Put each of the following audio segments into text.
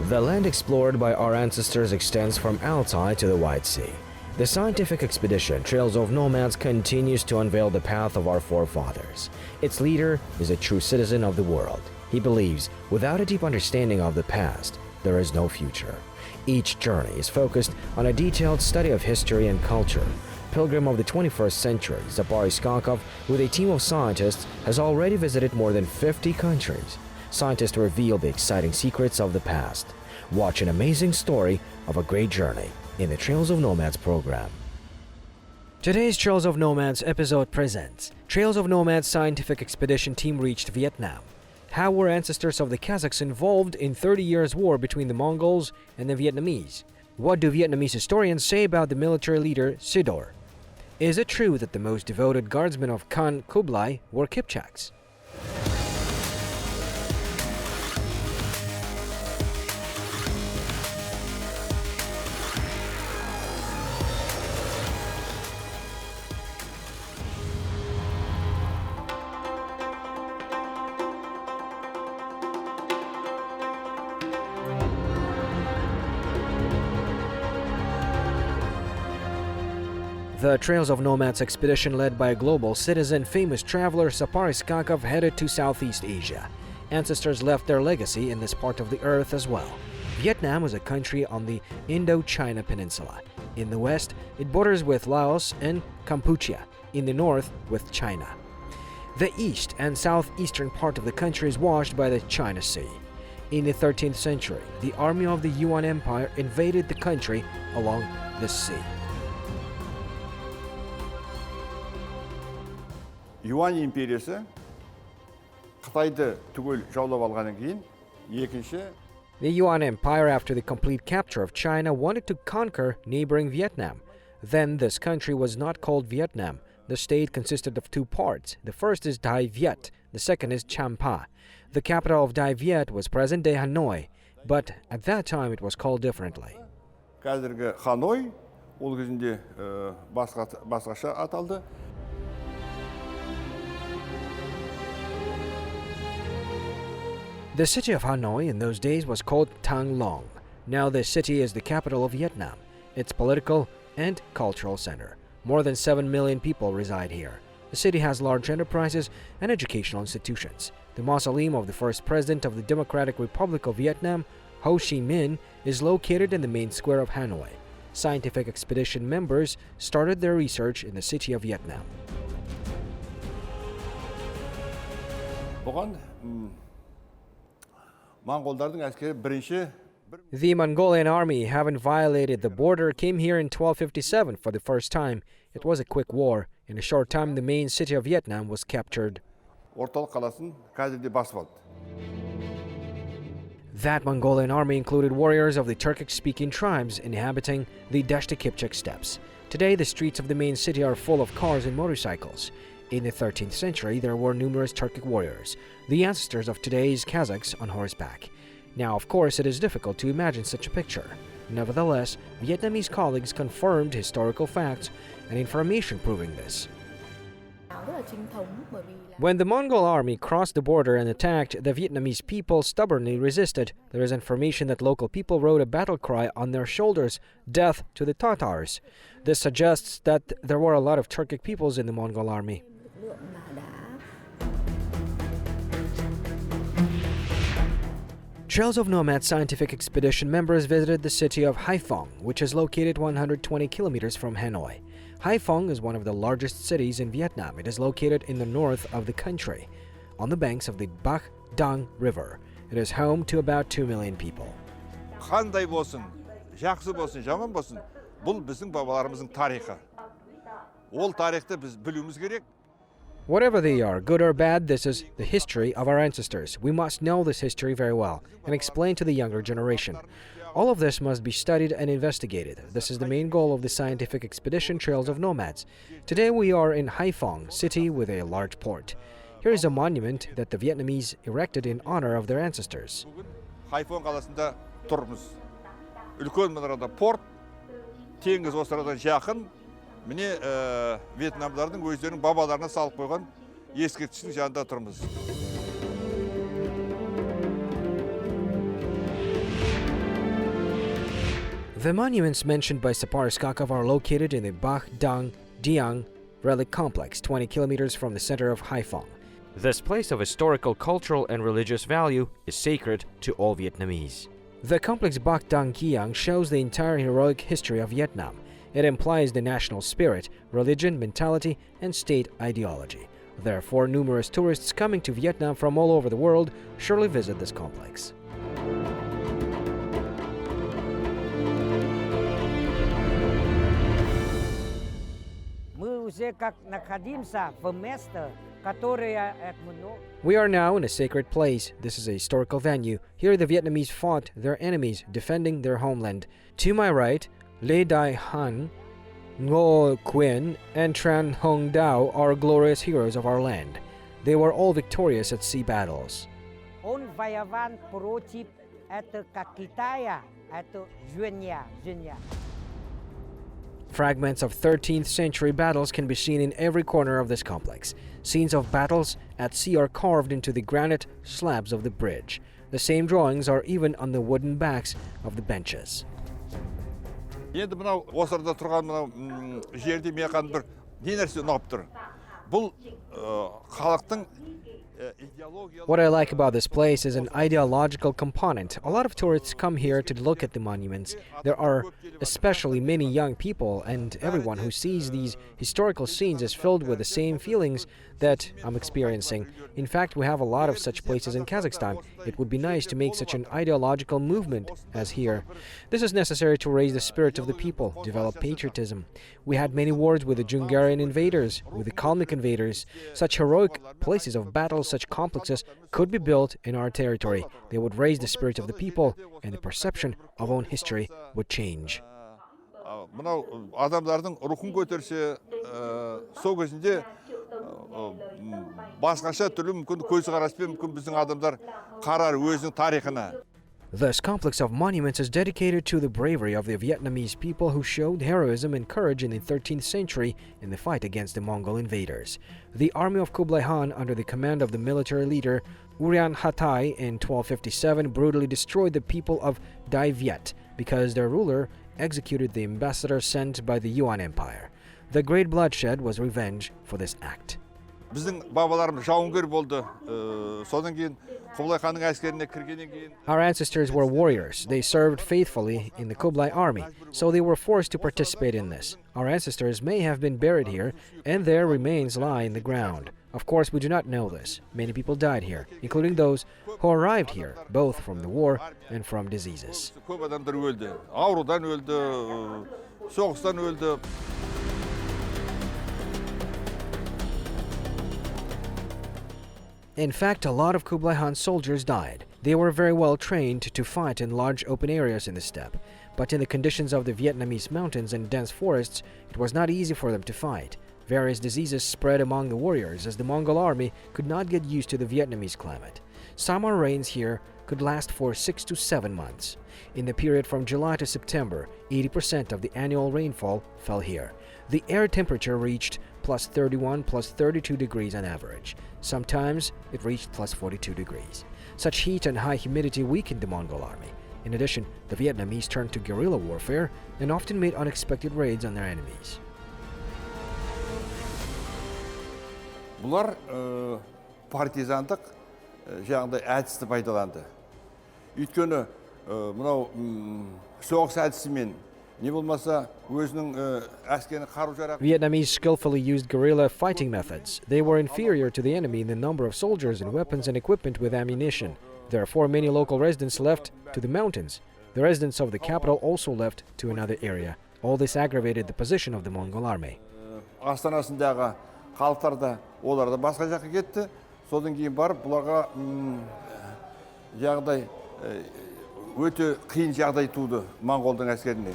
The land explored by our ancestors extends from Altai to the White Sea. The scientific expedition Trails of Nomads continues to unveil the path of our forefathers. Its leader is a true citizen of the world. He believes, without a deep understanding of the past, there is no future. Each journey is focused on a detailed study of history and culture. Pilgrim of the 21st century, Zapari Skakov, with a team of scientists, has already visited more than 50 countries. Scientists reveal the exciting secrets of the past. Watch an amazing story of a great journey in the Trails of Nomads program. Today's Trails of Nomads episode presents Trails of Nomads scientific expedition team reached Vietnam. How were ancestors of the Kazakhs involved in 30 years war between the Mongols and the Vietnamese? What do Vietnamese historians say about the military leader Sidur? Is it true that the most devoted guardsmen of Khan Kublai were Kipchaks? The Trails of Nomads expedition led by a global citizen, famous traveler Zapari Skakov headed to Southeast Asia. Ancestors left their legacy in this part of the earth as well. Vietnam is a country on the Indochina Peninsula. In the west, it borders with Laos and Cambodia, in the north with China. The east and southeastern part of the country is washed by the China Sea. In the 13th century, the army of the Yuan Empire invaded the country along the sea. Yuan империясы Қытайды түгел жаулап алғаннан кейін, екінші The Yuan Empire, after the complete capture of China, wanted to conquer neighboring Vietnam. Then this country was not called Vietnam. The state consisted of two parts. The first is Dai Viet, the second is Champa. The capital of Dai Viet was present-day Hanoi, but at that time it was called differently. қазіргі Ханой ол кезінде басқаша аталды. The city of Hanoi in those days was called Thang Long. Now this city is the capital of Vietnam, its political and cultural center. More than 7 million people reside here. The city has large enterprises and educational institutions. The mausoleum of the first president of the Democratic Republic of Vietnam, Ho Chi Minh, is located in the main square of Hanoi. Scientific expedition members started their research in the city of Vietnam. The Mongolian army, having violated the border, came here in 1257 for the first time. It was a quick war. In a short time, the main city of Vietnam was captured. That Mongolian army included warriors of the Turkic-speaking tribes inhabiting the Dashti Kipchak steppes. Today, the streets of the main city are full of cars and motorcycles. In the 13th century, there were numerous Turkic warriors, the ancestors of today's Kazakhs, on horseback. Now, of course, it is difficult to imagine such a picture. Nevertheless, Vietnamese colleagues confirmed historical facts and information proving this. When the Mongol army crossed the border and attacked, the Vietnamese people stubbornly resisted. There is information that local people wrote a battle cry on their shoulders, "Death to the Tatars." This suggests that there were a lot of Turkic peoples in the Mongol army. Trails of Nomads scientific expedition members visited the city of Haiphong, which is located 120 kilometers from Hanoi. Haiphong is one of the largest cities in Vietnam. It is located in the north of the country, on the banks of the Bac Dang River. It is home to about 2 million people. Қандай болсын, жақсы болсын, жаман болсын, бұл біздің бабаларымыздың тарихы. Ол тарихты біз білуіміз керек. Whatever they are, good or bad, this is the history of our ancestors. We must know this history very well and explain to the younger generation. All of this must be studied and investigated. This is the main goal of the scientific expedition Trails of Nomads. Today we are in Haiphong, city with a large port. Here is a monument that the Vietnamese erected in honor of their ancestors. Haiphong қаласында тұрмыз. Үлкен мынада порт, теңіз осырадан жақын. Міне Вьетнамдардың өздерінің бабаларына салып қойған ескерткіштің жанында тұрмыз. The monuments mentioned by Saparskakov are located in the Bahdang Diang relic complex, 20 kilometers from the center of Haiphong. This place of historical, cultural, and religious value is sacred to all Vietnamese. The complex Bahdang Giang shows the entire heroic history of Vietnam. It implies the national spirit, religion, mentality, and state ideology. Therefore, numerous tourists coming to Vietnam from all over the world surely visit this complex. We are now in a sacred place. This is a historical venue. Here the Vietnamese fought their enemies, defending their homeland. To my right, Le Dai Han, Ngo Quyen, and Tran Hong Dao are glorious heroes of our land. They were all victorious at sea battles. Fragments of 13th century battles can be seen in every corner of this complex. Scenes of battles at sea are carved into the granite slabs of the bridge. The same drawings are even on the wooden backs of the benches. Енді мынау осырда тұрған мынау жерде меқан бір не нәрсе ұнап тұр. Бұл халықтың What I like about this place is an ideological component. A lot of tourists come here to look at the monuments. There are especially many young people, and everyone who sees these historical scenes is filled with the same feelings that I'm experiencing. In fact, we have a lot of such places in Kazakhstan. It would be nice to make such an ideological movement as here. This is necessary to raise the spirit of the people, develop patriotism. We had many wars with the Jungarian invaders, with the Kalmyk invaders. Such heroic places of battle, such complexes could be built in our territory. They would raise the spirit of the people, and the perception of own history would change. Мынау адамдардың рухын көтерсе, сол кезінде басқаша түрлі мүмкін көзқараспен мүмкін біздің адамдар қарар өзінің тарихына. This complex of monuments is dedicated to the bravery of the Vietnamese people who showed heroism and courage in the 13th century in the fight against the Mongol invaders. The army of Kublai Khan, under the command of the military leader wereancestors in 1257, brutally destroyed the people of Dai Viet because their ruler executed the ambassador sent by the Yuan Empire. The great bloodshed was revenge for this act. Біздің бабаларымыз жауынгер болды. Содан кейін Kublai Khanның әскеріне кіргеннен кейін Our ancestors were warriors. They served faithfully in the Kublai army, so they were forced to participate in this. Our ancestors may have been buried here, and their remains lie in the ground. Of course, we do not know this. Many people died here, including those who arrived here, both from the war and from diseases. көп адамдар өлді. Аурудан өлді, соғыстан өлді. In fact, a lot of Kublai Khan soldiers died. They were very well trained to fight in large open areas in the steppe, but in the conditions of the Vietnamese mountains and dense forests, it was not easy for them to fight. Various diseases spread among the warriors as the Mongol army could not get used to the Vietnamese climate. Summer rains here could last for 6 to 7 months. In the period from July to September, 80% of the annual rainfall fell here. The air temperature reached plus 31, plus 32 degrees on average. Sometimes it reached plus 42 degrees. Such heat and high humidity weakened the Mongol army. In addition, the Vietnamese turned to guerrilla warfare and often made unexpected raids on their enemies. Бұлар партизандық жаңағыдай әдісті пайдаланды. Өйткені мынау соғыс әдісімен не болмаса өзінің әскерінің қару-жарақ. Vietnamese skillfully used guerrilla fighting methods. They were inferior to the enemy in the number of soldiers and weapons and equipment with ammunition. Therefore, many local residents left to the mountains. The residents of the capital also left to another area. All this aggravated the position of the Mongol army. Астанасындағы халықтар да олар да басқа жаққа кетті. Содан кейін барып бұларға жағдай өте қиын жағдай туды Монголдың әскеріне.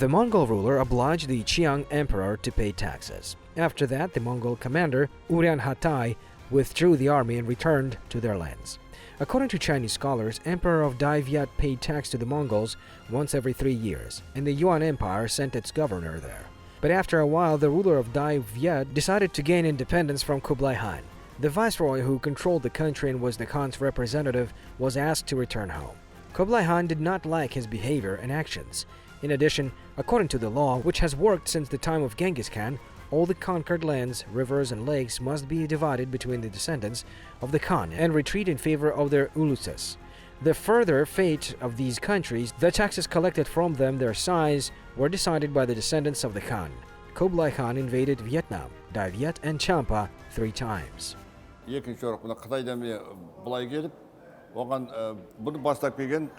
The Mongol ruler obliged the Qiang emperor to pay taxes. After that, the Mongol commander, wereancestors, withdrew the army and returned to their lands. According to Chinese scholars, Emperor of Dai Viet paid tax to the Mongols once every 3 years, and the Yuan Empire sent its governor there. But after a while, the ruler of Dai Viet decided to gain independence from Kublai Khan. The viceroy, who controlled the country and was the Khan's representative, was asked to return home. Kublai Khan did not like his behavior and actions. In addition, according to the law, which has worked since the time of Genghis Khan, all the conquered lands, rivers and lakes must be divided between the descendants of the Khan and retreat in favor of their uluses. The further fate of these countries, the taxes collected from them, their size, were decided by the descendants of the Khan. Kublai Khan invaded Vietnam, Dai Viet and Champa 3 times. Екінші жорық мына Қытайдан былай келіп, оған бұны бастап келген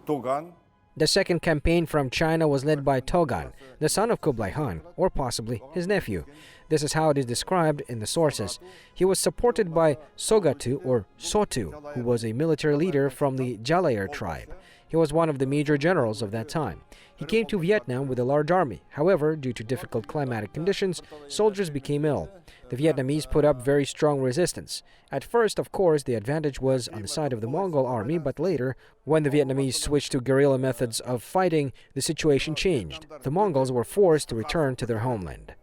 Тоған. The second campaign from China was led by Togan, the son of Kublai Khan, or possibly his nephew. This is how it is described in the sources. He was supported by Sogatu or Sotu, who was a military leader from the Joly tribe. He was one of the major generals of that time. He came to Vietnam with a large army. However, due to difficult climatic conditions, soldiers became ill. The Vietnamese put up very strong resistance. At first, of course, the advantage was on the side of the Mongol army, but later, when the Vietnamese switched to guerrilla methods of fighting, the situation changed. The Mongols were forced to return to their homeland.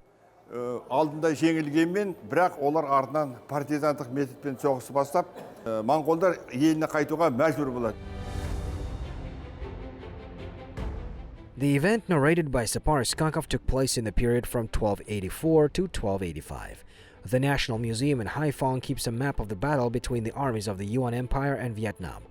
Алдында жеңілгенмен, бірақ олар артынан партизандық методпен соғыс бастап, монголдар еліне қайтуға мәжбүр болады. The event narrated by Sapar Skakov took place in the period from 1284 to 1285. The National Museum in Haiphong keeps a map of the battle between the armies of the Yuan Empire and Vietnam.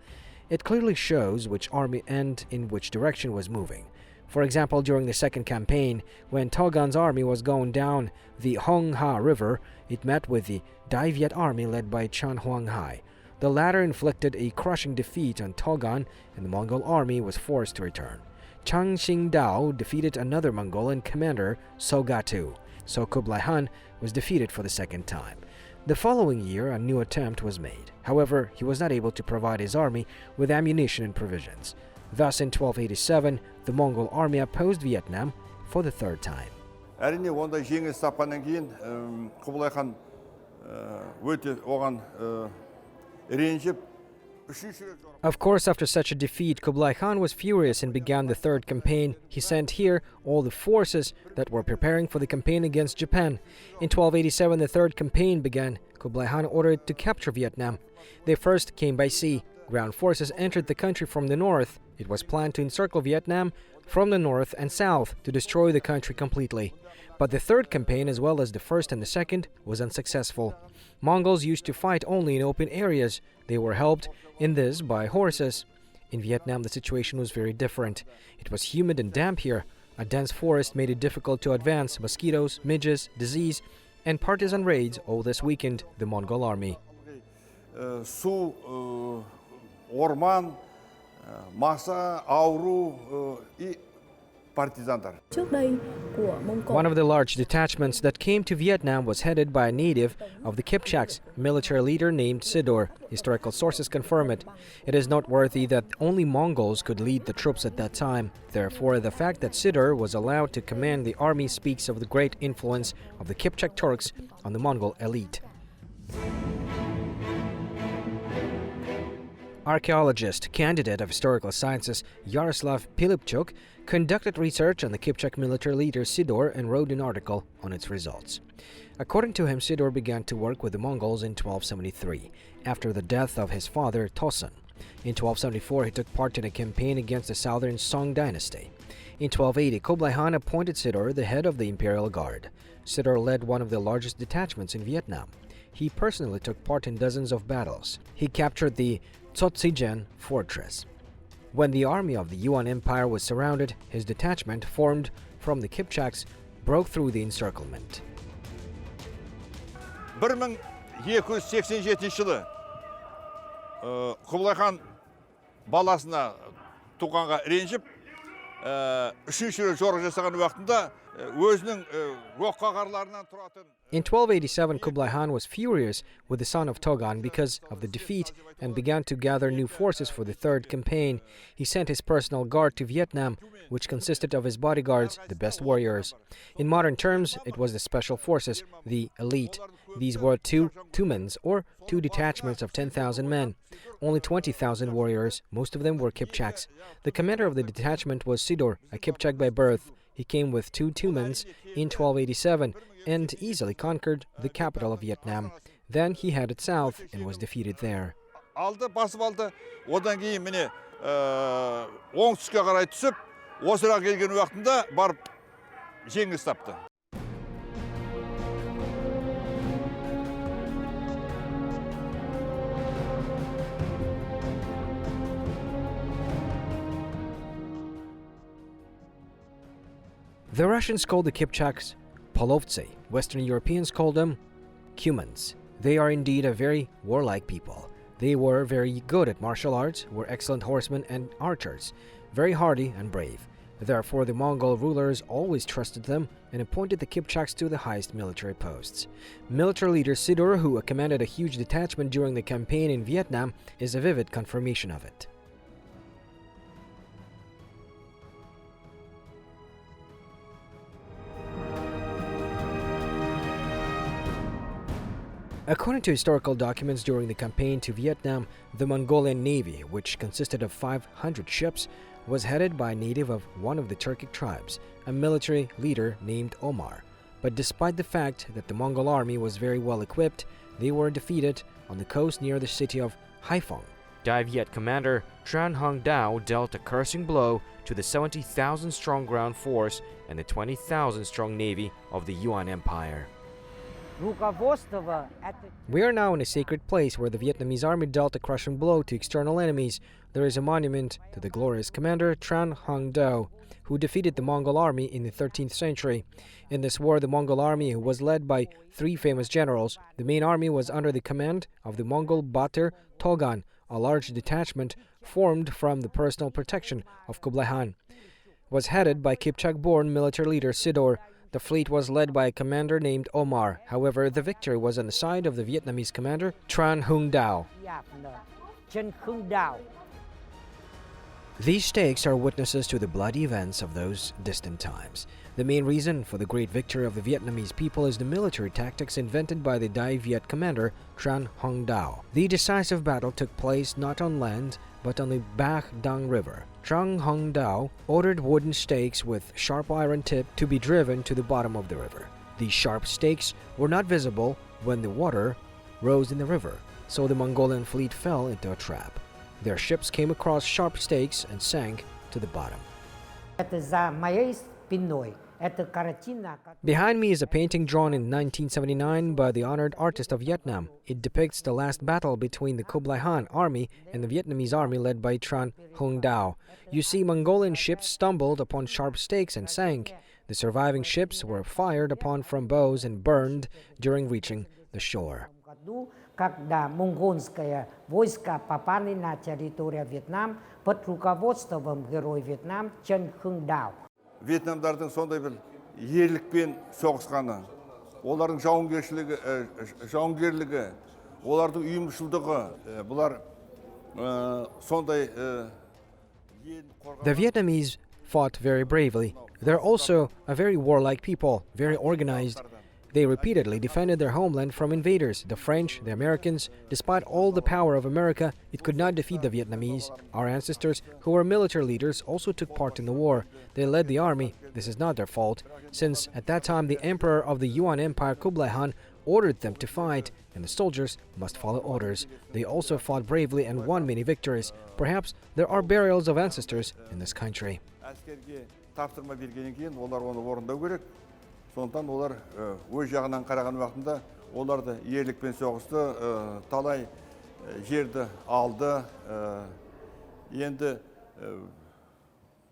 It clearly shows which army and in which direction was moving. For example, during the second campaign, when Togan's army was going down the Hong Ha River, it met with the Dai Viet army led by Chan Huang Hai. The latter inflicted a crushing defeat on Togan, and the Mongol army was forced to return. Chang Xingdao defeated another Mongolian commander, Sogatu, so Kublai Khan was defeated for the second time. The following year, a new attempt was made. However, he was not able to provide his army with ammunition and provisions. Thus, in 1287, the Mongol army opposed Vietnam for the third time. Әрине, ондай жеңіс тапқаннан кейін Құбылай хан өте оған ренжіп. Of course, after such a defeat, Kublai Khan was furious and began the third campaign. He sent here all the forces that were preparing for the campaign against Japan. In 1287, the third campaign began. Kublai Khan ordered to capture Vietnam. They first came by sea. Ground forces entered the country from the north. It was planned to encircle Vietnam from the north and south to destroy the country completely. But the third campaign, as well as the first and the second, was unsuccessful. Mongols used to fight only in open areas. They were helped in this by horses. In Vietnam, the situation was very different. It was humid and damp here. A dense forest made it difficult to advance. Mosquitoes, midges, disease, and partisan raids all this weakened the Mongol army. Су, орман, маса, ауру и партизандар. One of the large detachments that came to Vietnam was headed by a native of the Kipchaks, a military leader named Sidur. Historical sources confirm it. It is noteworthy that only Mongols could lead the troops at that time. Therefore, the fact that Sidur was allowed to command the army speaks of the great influence of the Kipchak Turks on the Mongol elite. Archaeologist, candidate of historical sciences Yaroslav Pilipchuk conducted research on the Kipchak military leader Sidur and wrote an article on its results. According to him, Sidur began to work with the Mongols in 1273, after the death of his father Tosun. In 1274, he took part in a campaign against the southern Song dynasty. In 1280, Kublai Khan appointed Sidur the head of the Imperial Guard. Sidur led one of the largest detachments in Vietnam. He personally took part in dozens of battles. He captured the Tsotsijen fortress. When the army of the Yuan Empire was surrounded, his detachment, formed from the Kipchaks, broke through the encirclement. 1287 жылы Құбылай хан баласына туғанға ренжіп, үшінші жорық жасаған уақытында өзінің оққа қарларынан тұратын. In 1287, Kublai Khan was furious with the son of Togan because of the defeat and began to gather new forces for the third campaign. He sent his personal guard to Vietnam, which consisted of his bodyguards, the best warriors. In modern terms, it was the special forces, the elite. These were two tumens, or two detachments of 10,000 men. Only 20,000 warriors, most of them were Kipchaks. The commander of the detachment was Sidur, a Kipchak by birth. He came with 2 tumens in 1287 and easily conquered the capital of Vietnam. Then he headed south and was defeated there. Aldı, basып aldı. Одан кейін міне оңтүстікке қарай түсіп, осыға келген уақытында барып жеңіс тапты. The Russians called the Kipchaks polovtsy. Western Europeans called them cumans. They are indeed a very warlike people. They were very good at martial arts, were excellent horsemen and archers, very hardy and brave. Therefore, the Mongol rulers always trusted them and appointed the Kipchaks to the highest military posts. Military leader Sidur, who commanded a huge detachment during the campaign in Vietnam, is a vivid confirmation of it. According to historical documents during the campaign to Vietnam, the Mongolian navy, which consisted of 500 ships, was headed by a native of one of the Turkic tribes, a military leader named Omar. But despite the fact that the Mongol army was very well equipped, they were defeated on the coast near the city of Haiphong. Dai Viet commander Tran Hung Dao dealt a cursing blow to the 70,000-strong ground force and the 20,000-strong navy of the Yuan Empire. We are now in a sacred place where the Vietnamese army dealt a crushing blow to external enemies. There is a monument to the glorious commander Tran Hung Dao, who defeated the Mongol army in the 13th century. In this war, the Mongol army was led by 3 famous generals. The main army was under the command of the Mongol Batir Togan, a large detachment formed from the personal protection of Kublai Khan. Was headed by Kipchak-born military leader Sidur. The fleet was led by a commander named Omar. However, the victory was on the side of the Vietnamese commander Tran Hung Dao. These stakes are witnesses to the bloody events of those distant times. The main reason for the great victory of the Vietnamese people is the military tactics invented by the Dai Viet commander Tran Hung Dao. The decisive battle took place not on land, but on the Bac Dang River. Tran Hung Dao ordered wooden stakes with sharp iron tip to be driven to the bottom of the river. These sharp stakes were not visible when the water rose in the river, so the Mongolian fleet fell into a trap. Their ships came across sharp stakes and sank to the bottom. Behind me is a painting drawn in 1979 by the honored artist of Vietnam. It depicts the last battle between the Kublai Khan army and the Vietnamese army led by Tran Hung Dao. You see Mongolian ships stumbled upon sharp stakes and sank. The surviving ships were fired upon from bows and burned during reaching the shore. Когда монгольское войско попали на территорию Вьетнама под руководством героя Вьетнам Чен Хung Dao. Вьетнамдардың сондай бір ерлікпен соғысқаны, олардың жауынгерлігі, олардың ұйымшылдығы, бұлар сондай The Vietnamese fought very bravely. They're also a very warlike people, very organized. They repeatedly defended their homeland from invaders, the French, the Americans. Despite all the power of America, it could not defeat the Vietnamese. Our ancestors, who were military leaders, also took part in the war. They led the army. This is not their fault, since at that time the emperor of the Yuan Empire, Kublai Khan, ordered them to fight, and the soldiers must follow orders. They also fought bravely and won many victories. Perhaps there are burials of ancestors in this country. Сондықтан олар өз жағынан қараған уақытында оларды ерлікпен соғысты, талай жерді алды. Енді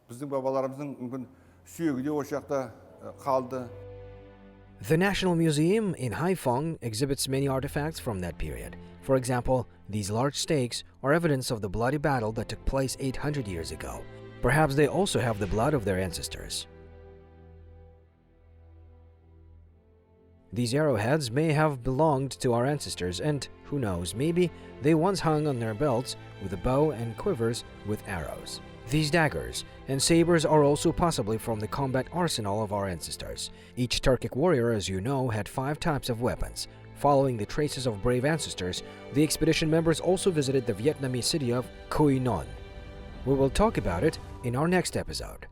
біздің бабаларымыздың мүмкін сүйегі де осы жақта қалды. The National Museum in Haiphong exhibits many artifacts from that period. For example, these large stakes are evidence of the bloody battle that took place 800 years ago. Perhaps they also have the blood of their ancestors. These arrowheads may have belonged to our ancestors, and who knows, maybe they once hung on their belts with a bow and quivers with arrows. These daggers and sabers are also possibly from the combat arsenal of our ancestors. Each Turkic warrior, as you know, had 5 types of weapons. Following the traces of brave ancestors, the expedition members also visited the Vietnamese city of Quy Nhon. We will talk about it in our next episode.